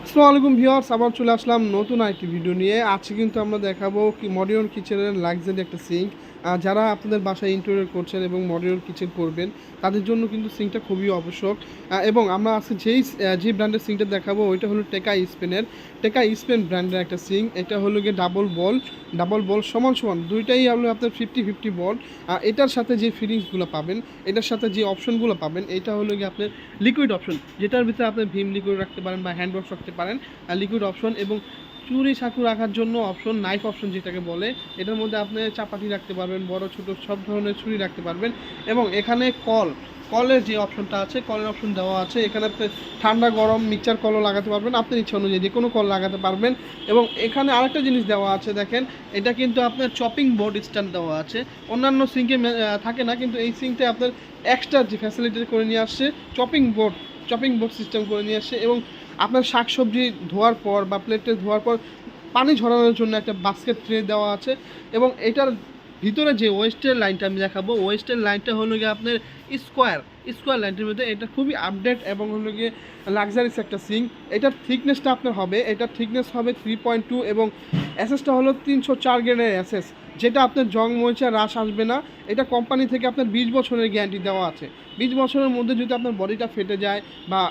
আসসালামু আলাইকুম ভিউয়ার্স, আবার চলে আসলাম নতুন আরেকটি ভিডিও নিয়ে। আজকে কিন্তু আমরা দেখাবো কি মডিউলার কিচেনের লাক্সারি একটা সিঙ্ক। যারা আপনাদের বাসায় ইন্টেরিয়র করছেন এবং মডিউলার কিচেন করবেন তাদের জন্য কিন্তু সিঙ্কটা খুবই আবশ্যক। এবং আমরা আজকে যে ব্র্যান্ডের সিঙ্কটা দেখাবো ওইটা হলো টেকা স্পেন ব্র্যান্ডের একটা সিঙ্ক। এটা হলো গিয়ে ডাবল বল সমান সমান দুইটাই হলো আপনার 50-50 বল। এটার সাথে যে ফিটিংসগুলো পাবেন, এটার সাথে যে অপশনগুলো পাবেন, এটা হলো গিয়ে আপনার লিকুইড অপশন, যেটার ভিতরে আপনি ভিম লিকুইড রাখতে পারেন বা হ্যান্ড ওয়াশ রাখতে পারেন। লিকুইড অপশন এবং চুরি চাকু রাখার জন্য অপশন, নাইফ অপশন যেটাকে বলে। এটার মধ্যে আপনি চাপাতি রাখতে পারবেন, বড় ছোট সব ধরনের ছুরি রাখতে পারবেন। এবং এখানে কলের যে অপশনটা আছে, কলের অপশন দেওয়া আছে। এখানে আপনি ঠান্ডা গরম মিক্সচার কলও লাগাতে পারবেন, আপনার ইচ্ছা অনুযায়ী যে কোনো কল লাগাতে পারবেন। এবং এখানে আরেকটা জিনিস দেওয়া আছে, দেখেন এটা কিন্তু আপনার চপিং বোর্ড স্ট্যান্ড দেওয়া আছে। অন্যান্য সিঙ্কে থাকে না, কিন্তু এই সিঙ্কটা আপনার এক্সট্রা যে ফ্যাসিলিটি করে নিয়ে আসছে, চপিং বোর্ড সিস্টেম করে নিয়ে আসছে। এবং আপনার শাকসবজি ধোয়ার পর বা প্লেটে ধোয়ার পর পানি ঝরানোর জন্য একটা বাস্কেট ট্রে দেওয়া আছে। এবং এটার ভিতরে যে ওয়েস্টের লাইনটা আমি দেখাবো, ওয়েস্টের লাইনটা হলো গিয়ে আপনার স্কোয়ার লাইনটির মধ্যে। এটা খুবই আপডেট এবং হলো গিয়ে লাক্সারিস একটা সিঙ্ক। এটার থিকনেসটা আপনার হবে, এটার থিকনেস হবে 3.2 এবং অ্যাসেসটা হলো 304 গ্রেডের অ্যাসেস, যেটা আপনার জং মরিচা হ্রাস আসবে না। এটা কোম্পানি থেকে আপনার 20 বছরের গ্যারান্টি দেওয়া আছে। 20 বছরের মধ্যে যদি আপনার বডিটা ফেটে যায় বা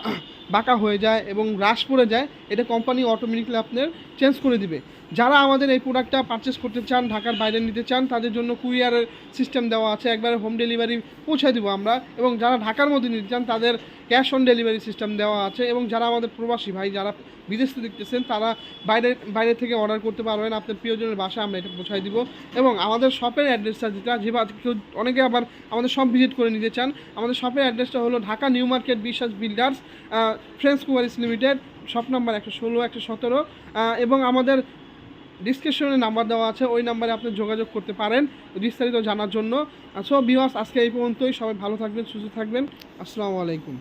বাঁকা হয়ে যায় এবং হ্রাস পড়ে যায়, এটা কোম্পানি অটোমেটিকলি আপনার চেঞ্জ করে দিবে। যারা আমাদের এই প্রোডাক্টটা পারচেস করতে চান, ঢাকার বাইরে নিতে চান, তাদের জন্য কুরিয়ারের সিস্টেম দেওয়া আছে, একবারে হোম ডেলিভারি পৌঁছায় দেবো আমরা। এবং যারা ঢাকার মধ্যে নিতে চান তাদের ক্যাশ অন ডেলিভারি সিস্টেম দেওয়া আছে। এবং যারা আমাদের প্রবাসী ভাই যারা বিদেশ থেকে দেখতেছেন, তারা বাইরে থেকে অর্ডার করতে পারবেন, আপনার প্রিয়জনের বাসায় আমরা এটা পৌঁছায় দিব। এবং আমাদের শপের অ্যাড্রেসটা কেউ অনেকে আবার আমাদের শপ ভিজিট করে নিতে চান, আমাদের শপের অ্যাড্রেসটা হলো Dhaka new market Biswas builders, friends queries limited, shop number 116 117। এবং আমাদের ডিসক্রিপশনে নাম্বার দেওয়া আছে, ওই নাম্বারে আপনি যোগাযোগ করতে পারেন বিস্তারিত জানার জন্য। সো ভিউয়ার্স, আজকে এই পর্যন্তই। সবাই ভালো থাকবেন, সুস্থ থাকবেন। আসসালামু আলাইকুম।